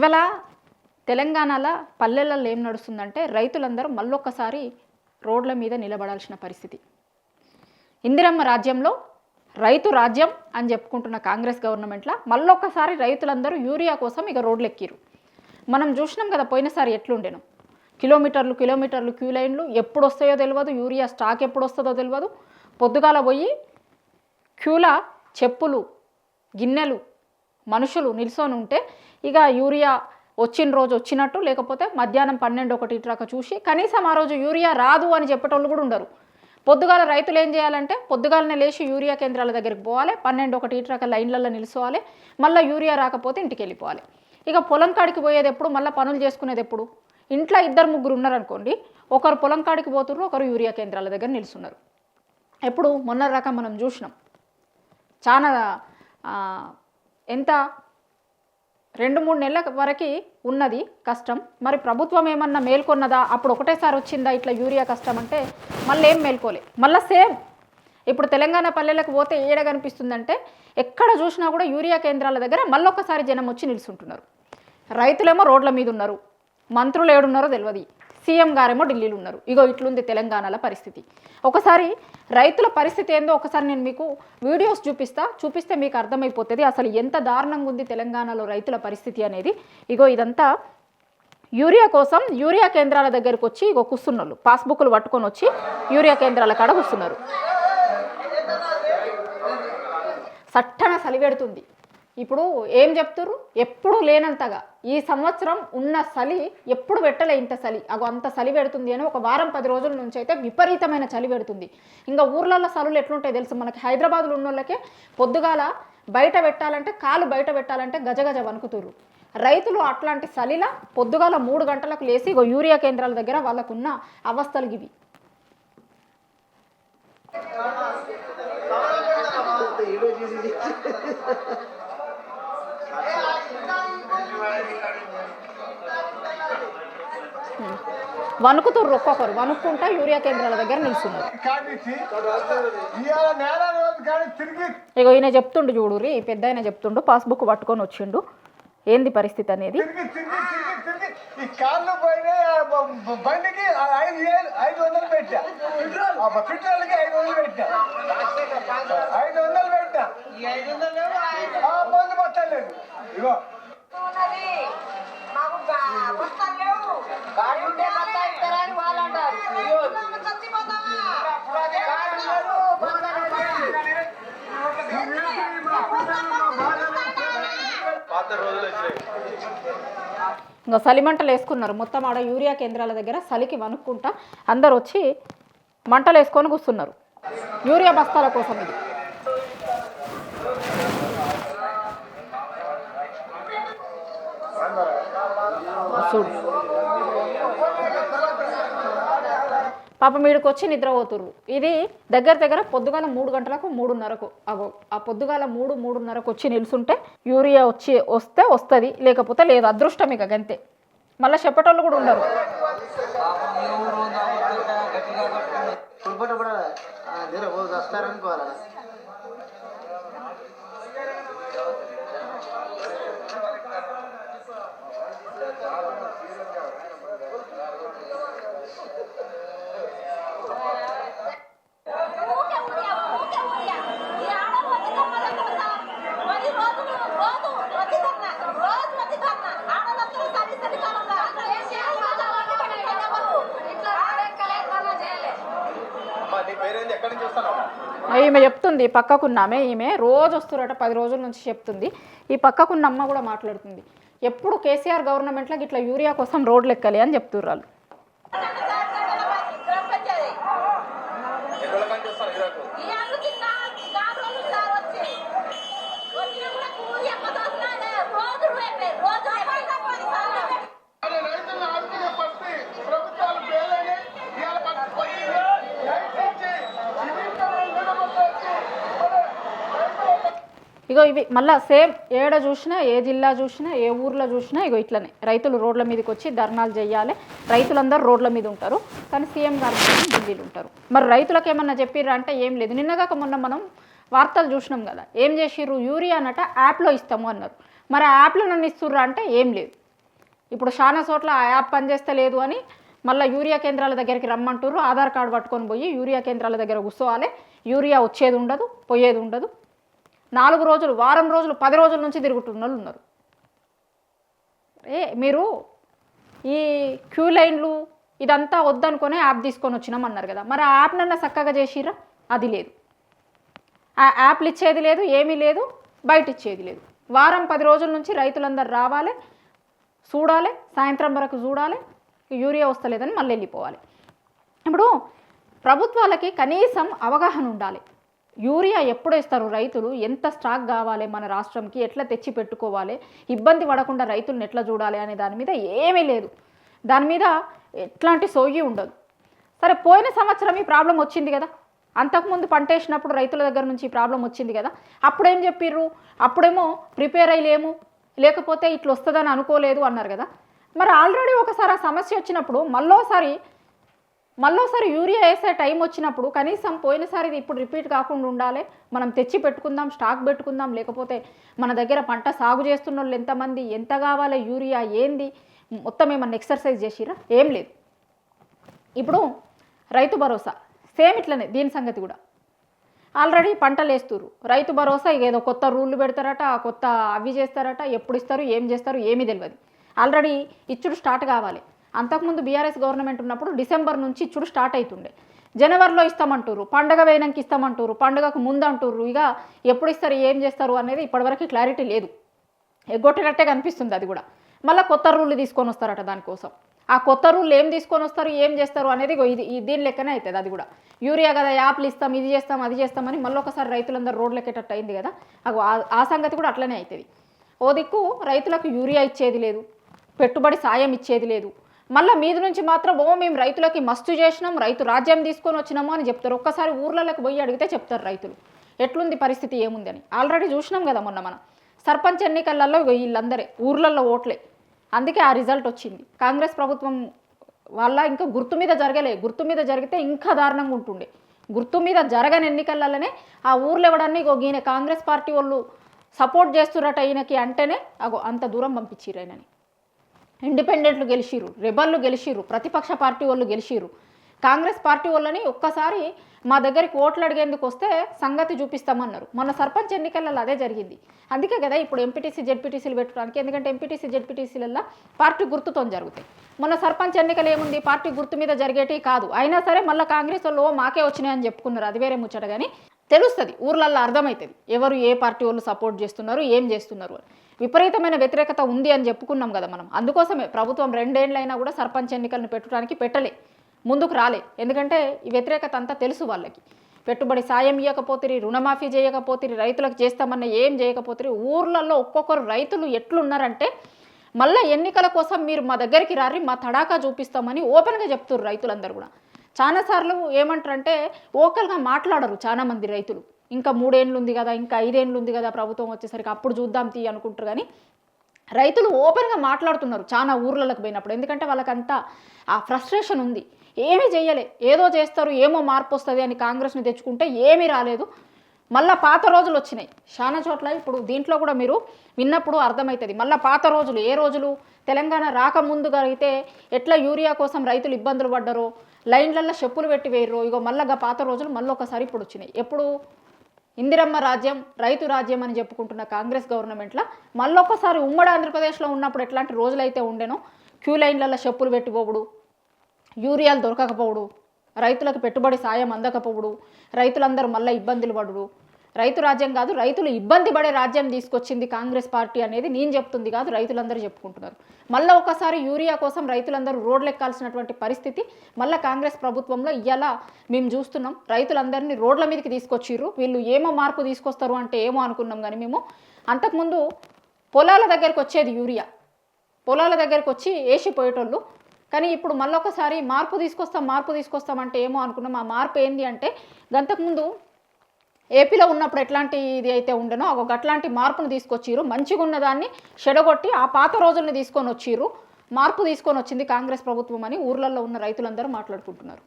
ఇవాళ తెలంగాణలో పల్లెలలో ఏం నడుస్తుందంటే రైతులందరూ మళ్ళొక్కసారి రోడ్ల మీద నిలబడాల్సిన పరిస్థితి. ఇందిరమ్మ రాజ్యంలో రైతు రాజ్యం అని చెప్పుకుంటున్న కాంగ్రెస్ గవర్నమెంట్లో మళ్ళొక్కసారి రైతులందరూ యూరియా కోసం ఇక రోడ్లు ఎక్కిరు. మనం చూసినాం కదా పోయినసారి ఎట్లుండేను, కిలోమీటర్లు క్యూ లైన్లు, ఎప్పుడు వస్తాయో తెలియదు, యూరియా స్టాక్ ఎప్పుడు వస్తుందో తెలియదు. పొద్దుగాల పోయి క్యూల చెప్పులు గిన్నెలు మనుషులు నిల్చొని ఉంటే ఇక యూరియా వచ్చిన రోజు వచ్చినట్టు, లేకపోతే మధ్యాహ్నం 12-1 ట్రక్ చూసి కనీసం ఆ రోజు యూరియా రాదు అని చెప్పేటోళ్ళు కూడా ఉండరు. పొద్దుగాల రైతులు ఏం చేయాలంటే పొద్దుగాలనే లేచి యూరియా కేంద్రాల దగ్గరికి పోవాలి, 12-1 ట్రక్ లైన్లలో నిలుచోవాలి, మళ్ళీ యూరియా రాకపోతే ఇంటికి వెళ్ళిపోవాలి. ఇక పొలం కాడికి పోయేది ఎప్పుడు, మళ్ళీ పనులు చేసుకునేది ఎప్పుడు? ఇంట్లో 2-3 ఉన్నారనుకోండి, ఒకరు పొలం కాడికి పోతున్నారు, ఒకరు యూరియా కేంద్రాల దగ్గర నిలుస్తున్నారు. ఎప్పుడు మొన్న రకం మనం చూసినాం, చాలా ఎంత 2-3 నెలల వరకు ఉన్నది కష్టం. మరి ప్రభుత్వం ఏమన్నా మేల్కొన్నదా? అప్పుడు ఒకటేసారి వచ్చిందా ఇట్లా యూరియా కష్టం అంటే? మళ్ళీ ఏం మేల్కోలే. మళ్ళీ సేమ్ ఇప్పుడు తెలంగాణ పల్లెలకు పోతే ఏడ కనిపిస్తుందంటే ఎక్కడ చూసినా కూడా యూరియా కేంద్రాల దగ్గర మళ్ళొక్కసారి జనం వచ్చి నిలుచుంటున్నారు. రైతులేమో రోడ్ల మీద ఉన్నారు, మంత్రులు ఏడున్నారో తెలియదు, సీఎం గారేమో ఢిల్లీలో ఉన్నారు. ఇగో ఇట్లుంది తెలంగాణలో పరిస్థితి. ఒకసారి రైతుల పరిస్థితి ఏందో ఒకసారి నేను మీకు వీడియోస్ చూపిస్తే మీకు అర్థమైపోతుంది అసలు ఎంత దారుణంగా ఉంది తెలంగాణలో రైతుల పరిస్థితి అనేది. ఇగో ఇదంతా యూరియా కోసం యూరియా కేంద్రాల దగ్గరకు వచ్చి ఇగో కూస్తున్నారు, పాస్బుక్లు పట్టుకొని వచ్చి యూరియా కేంద్రాల కాడ కూస్తున్నారు. సట్టన చలి పెడుతుంది. ఇప్పుడు ఏం చెప్తున్నారు, ఎప్పుడు లేనంతగా ఈ సంవత్సరం ఉన్న చలి ఎప్పుడు పెట్టలే ఇంత చలి. అంత చలి పెడుతుంది అని ఒక వారం 10 రోజుల నుంచి అయితే విపరీతమైన చలి పెడుతుంది. ఇంకా ఊర్లలో చలులు ఎట్లుంటాయి తెలుసు మనకి. హైదరాబాద్లో ఉన్న వాళ్ళకే పొద్దుగాల బయట పెట్టాలంటే, కాలు బయట పెట్టాలంటే గజగజ వణుకుతురు. రైతులు అట్లాంటి చలిలా పొద్దుగాల 3 గంటలకు లేచి యూరియా కేంద్రాల దగ్గర వాళ్ళకున్న అవస్థలు ఇవి. వణుకుతుర్రు, ఒక్కొక్కరు వణుక్కుంటా యూరియా కేంద్రాల దగ్గర నిలుస్తున్నారు. ఇగో ఈయన చెప్తుండు చూడుర్రి, ఈ పెద్ద ఆయన చెప్తుండు, పాస్బుక్ పట్టుకొని వచ్చిండు ఏంది పరిస్థితి అనేది. ఇంకా చలిమంటలు వేసుకున్నారు మొత్తం ఆడ యూరియా కేంద్రాల దగ్గర. చలికి వణుక్కుంటా అందరు వచ్చి మంటలు వేసుకొని కూస్తున్నారు యూరియా బస్తాల కోసం. ఇది చూడు పాప మీడికి వచ్చి నిద్రపోతుర్రు. ఇది దగ్గర పొద్దుగాల 3 గంటలకు 3:30కు ఆ పొద్దుగాల 3-3:30కు వచ్చి నిలుచుంటే యూరియా వస్తే వస్తుంది, లేకపోతే లేదు. అదృష్టం ఇక గంతే. మళ్ళీ చెప్పేటోళ్ళు కూడా ఉండరు. ఈమె చెప్తుంది, పక్కకున్నామే, ఈమె రోజు వస్తురట 10 రోజుల నుంచి చెప్తుంది. ఈ పక్కకున్న అమ్మ కూడా మాట్లాడుతుంది, ఎప్పుడు కేసీఆర్ గవర్నమెంట్లో ఇట్లా యూరియా కోసం రోడ్లు ఎక్కాలి అని చెప్తున్నారు. ఇగో ఇవి మళ్ళీ సేమ్ ఏడ చూసినా, ఏ జిల్లా చూసినా, ఏ ఊర్లో చూసినా ఇగో ఇట్లనే రైతులు రోడ్ల మీదకి వచ్చి ధర్నాలు చేయాలి. రైతులందరూ రోడ్ల మీద ఉంటారు, కానీ సీఎం గారు ఢిల్లీలో ఉంటారు. మరి రైతులకు ఏమన్నా చెప్పిర్రా అంటే ఏం లేదు. నిన్నగాక మొన్న మనం వార్తలు చూసినాం కదా, ఏం చేసిర్రు, యూరియా అన్నట యాప్లో ఇస్తాము అన్నారు. మరి ఆ యాప్లో నన్ను ఇస్తుర్రా అంటే ఏం లేదు. ఇప్పుడు చాలా చోట్ల ఆ యాప్ పనిచేస్తలేదు అని మళ్ళీ యూరియా కేంద్రాల దగ్గరికి రమ్మంటారు. ఆధార్ కార్డు పట్టుకొని పోయి యూరియా కేంద్రాల దగ్గర కూర్చోవాలి. యూరియా వచ్చేది ఉండదు, పోయేది ఉండదు. 4 రోజులు, వారం రోజులు, 10 రోజుల నుంచి తిరుగుతున్న వాళ్ళు ఉన్నారు. మీరు ఈ క్యూ లైన్లు ఇదంతా వద్దనుకొని యాప్ తీసుకొని వచ్చినామన్నారు కదా, మరి ఆ యాప్ నన్న చక్కగా చేసిరా? అది లేదు. ఆ యాప్లు ఇచ్చేది లేదు, ఏమీ లేదు, బయట ఇచ్చేది లేదు. వారం 10 రోజుల నుంచి రైతులందరూ రావాలి, చూడాలి, సాయంత్రం వరకు చూడాలి, యూరియా వస్తలేదని మళ్ళీ వెళ్ళిపోవాలి. ఇప్పుడు ప్రభుత్వాలకి కనీసం అవగాహన ఉండాలి. యూరియా ఎప్పుడు ఇస్తారు, రైతులు ఎంత స్టాక్ కావాలి, మన రాష్ట్రంకి ఎట్లా తెచ్చి పెట్టుకోవాలి, ఇబ్బంది పడకుండా రైతులను ఎట్లా చూడాలి అనే దాని మీద ఏమీ లేదు. దాని మీద ఎట్లాంటి సోయి ఉండదు. సరే, పోయిన సంవత్సరం ఈ ప్రాబ్లం వచ్చింది కదా, అంతకుముందు పంట వేసినప్పుడు రైతుల దగ్గర నుంచి ప్రాబ్లం వచ్చింది కదా, అప్పుడేం చెప్పిర్రు? అప్పుడేమో ప్రిపేర్ అయ్యలేము, లేకపోతే ఇట్లా వస్తుందని అనుకోలేదు అన్నారు కదా. మరి ఆల్రెడీ ఒకసారి ఆ సమస్య వచ్చినప్పుడు మళ్ళోసారి యూరియా వేసే టైం వచ్చినప్పుడు కనీసం పోయినసారి ఇప్పుడు రిపీట్ కాకుండా ఉండాలి, మనం తెచ్చి పెట్టుకుందాం, స్టాక్ పెట్టుకుందాం. లేకపోతే మన దగ్గర పంట సాగు చేస్తున్న వాళ్ళు ఎంతమంది, ఎంత కావాలి యూరియా, ఏంది, మొత్తం ఏమన్నా ఎక్సర్సైజ్ చేసిరా? ఏం లేదు. ఇప్పుడు రైతు భరోసా సేమ్ ఇట్లనే, దీని సంగతి కూడా ఆల్రెడీ పంటలు వేస్తున్నారు. రైతు భరోసా ఏదో కొత్త రూళ్ళు పెడతారట, కొత్త అవి చేస్తారట, ఎప్పుడు ఇస్తారు, ఏం చేస్తారు, ఏమీ తెలియదు. ఆల్రెడీ ఇచ్చుడు స్టార్ట్ కావాలి. అంతకుముందు బీఆర్ఎస్ గవర్నమెంట్ ఉన్నప్పుడు డిసెంబర్ నుంచి ఇచ్చుడు స్టార్ట్ అవుతుండే. జనవరిలో ఇస్తామంటారు, పండగ వేయడానికి ఇస్తామంటారు, పండుగకు ముందు అంటారు. ఇక ఎప్పుడు ఇస్తారు, ఏం చేస్తారు అనేది ఇప్పటివరకు క్లారిటీ లేదు. ఎగ్గొట్టినట్టే కనిపిస్తుంది. అది కూడా మళ్ళీ కొత్త రూళ్ళు తీసుకొని వస్తారట దానికోసం. ఆ కొత్త రూళ్ళు ఏం తీసుకొని వస్తారు, ఏం చేస్తారు అనేది దీని లెక్కనే అవుతుంది. అది కూడా యూరియా కదా, యాప్లు ఇస్తాం, ఇది చేస్తాం, అది చేస్తామని మళ్ళీ ఒకసారి రైతులందరూ రోడ్లు ఎక్కేటట్టు అయింది కదా. ఆ సంగతి కూడా అట్లనే అవుతుంది. ఓ దిక్కు రైతులకు యూరియా ఇచ్చేది లేదు, పెట్టుబడి సాయం ఇచ్చేది లేదు. మళ్ళీ మీద నుంచి మాత్రం మేము రైతులకి మస్తు చేసినాం, రైతు రాజ్యం తీసుకొని వచ్చినాము అని చెప్తారు. ఒక్కసారి ఊర్లలోకి పోయి అడిగితే చెప్తారు రైతులు ఎట్లుంది పరిస్థితి, ఏముంది అని. ఆల్రెడీ చూసినాం కదా మొన్న మనం సర్పంచ్ ఎన్నికలలో వీళ్ళందరే ఊర్లలో ఓట్లే, అందుకే ఆ రిజల్ట్ వచ్చింది. కాంగ్రెస్ ప్రభుత్వం వల్ల ఇంకా గుర్తు మీద జరగలే. గుర్తు మీద జరిగితే ఇంకా దారుణంగా ఉంటుండే. గుర్తు మీద జరగని ఎన్నికలలోనే ఆ ఊర్లో ఇవ్వడాన్ని ఈయన కాంగ్రెస్ పార్టీ వాళ్ళు సపోర్ట్ చేస్తున్నట్టు ఈయనకి అంటేనే అంత దూరం పంపించిర్రు ఆయనని. ఇండిపెండెంట్లు గెలిచిర్రు, రెబల్లు గెలిచిర్రు, ప్రతిపక్ష పార్టీ వాళ్ళు గెలిచిర్రు. కాంగ్రెస్ పార్టీ వాళ్ళని ఒక్కసారి మా దగ్గరికి ఓట్లు అడిగేందుకు వస్తే సంగతి చూపిస్తామన్నారు. మన సర్పంచ్ ఎన్నికలలో అదే జరిగింది. అందుకే కదా ఇప్పుడు ఎంపీటీసీ జెడ్పీటీసీలు పెట్టడానికి. ఎందుకంటే ఎంపీటీసీ జెడ్పీటీసీలలో పార్టీ గుర్తుతో జరుగుతాయి. మన సర్పంచ్ ఎన్నికలు ఏముంది, పార్టీ గుర్తు మీద జరిగేటి కాదు. అయినా సరే మళ్ళీ కాంగ్రెస్ వాళ్ళు మాకే వచ్చినాయని చెప్పుకున్నారు. అది వేరే ముచ్చట. కానీ తెలుస్తుంది, ఊర్లల్లో అర్థమవుతుంది ఎవరు ఏ పార్టీ వాళ్ళు సపోర్ట్ చేస్తున్నారు, ఏం చేస్తున్నారు. విపరీతమైన వ్యతిరేకత ఉంది అని చెప్పుకున్నాం కదా మనం. అందుకోసమే ప్రభుత్వం 2 ఏళ్ళైనా కూడా సర్పంచ్ ఎన్నికలను పెట్టడానికి పెట్టలే, ముందుకు రాలే. ఎందుకంటే ఈ వ్యతిరేకత అంతా తెలుసు వాళ్ళకి. పెట్టుబడి సాయం ఇవ్వకపోతే, రుణమాఫీ చేయకపోతే, రైతులకు చేస్తామన్న ఏం చేయకపోతే, ఊర్లలో ఒక్కొక్కరు రైతులు ఎట్లున్నారంటే మళ్ళీ ఎన్నికల కోసం మీరు మా దగ్గరికి రారి, మా తడాకా చూపిస్తామని ఓపెన్గా చెప్తున్నారు రైతులందరూ కూడా. చాలాసార్లు ఏమంటారంటే ఓకల్గా మాట్లాడరు చాలామంది రైతులు. ఇంకా 3 ఏళ్ళు ఉంది కదా, ఇంకా 5 ఏళ్ళు ఉంది కదా ప్రభుత్వం వచ్చేసరికి, అప్పుడు చూద్దాం తీ అనుకుంటారు. కానీ రైతులు ఓపెన్గా మాట్లాడుతున్నారు చాలా ఊర్లలోకి పోయినప్పుడు. ఎందుకంటే వాళ్ళకంతా ఆ ఫ్రస్ట్రేషన్ ఉంది. ఏమీ చేయలే, ఏదో చేస్తారు, ఏమో మార్పు వస్తుంది అని కాంగ్రెస్ని తెచ్చుకుంటే ఏమీ రాలేదు. మళ్ళీ పాత రోజులు వచ్చినాయి చాలా చోట్ల. ఇప్పుడు దీంట్లో కూడా మీరు విన్నప్పుడు అర్థమవుతుంది. మళ్ళీ పాత రోజులు, ఏ రోజులు, తెలంగాణ రాకముందుగా అయితే ఎట్లా యూరియా కోసం రైతులు ఇబ్బందులు పడ్డారో, లైన్లలో చెప్పులు పెట్టి వేయరు. ఇగో మళ్ళీ పాత రోజులు మళ్ళీ ఒకసారి ఇప్పుడు వచ్చినాయి. ఎప్పుడు ఇందిరమ్మ రాజ్యం, రైతు రాజ్యం అని చెప్పుకుంటున్న కాంగ్రెస్ గవర్నమెంట్లో మళ్ళొకసారి ఉమ్మడి ఆంధ్రప్రదేశ్లో ఉన్నప్పుడు ఎట్లాంటి రోజులైతే ఉండేనో, క్యూ లైన్లలో చెప్పులు పెట్టిపోవుడు, యూరియాలు దొరకకపోవుడు, రైతులకు పెట్టుబడి సాయం అందకపోవుడు, రైతులందరూ మళ్ళీ ఇబ్బందులు పడుడు. రైతు రాజ్యం కాదు, రైతులు ఇబ్బంది పడే రాజ్యం తీసుకొచ్చింది కాంగ్రెస్ పార్టీ అనేది నేను చెప్తుంది కాదు, రైతులందరూ చెప్పుకుంటున్నారు. మళ్ళీ ఒకసారి యూరియా కోసం రైతులందరూ రోడ్లు ఎక్కాల్సినటువంటి పరిస్థితి మళ్ళీ కాంగ్రెస్ ప్రభుత్వంలో ఇయ్యాల మేము చూస్తున్నాం. రైతులందరినీ రోడ్ల మీదకి తీసుకొచ్చిర్రు. వీళ్ళు ఏమో మార్పు తీసుకొస్తారు అంటే ఏమో అనుకున్నాం. కానీ మేము అంతకుముందు పొలాల దగ్గరికి వచ్చేది యూరియా, పొలాల దగ్గరికి వచ్చి వేసిపోయేటోళ్ళు. కానీ ఇప్పుడు మళ్ళొకసారి మార్పు తీసుకొస్తాం అంటే ఏమో అనుకున్నాం. ఆ మార్పు ఏంది అంటే అంతకుముందు ఏపీలో ఉన్నప్పుడు ఎట్లాంటి ఇది అయితే ఉండనో అట్లాంటి మార్పును తీసుకొచ్చిర్రు. మంచిగా ఉన్నదాన్ని చెడగొట్టి ఆ పాత రోజుల్ని తీసుకొని వచ్చిర్రు. మార్పు తీసుకొని వచ్చింది కాంగ్రెస్ ప్రభుత్వం అని ఊర్లలో ఉన్న రైతులందరూ మాట్లాడుకుంటున్నారు.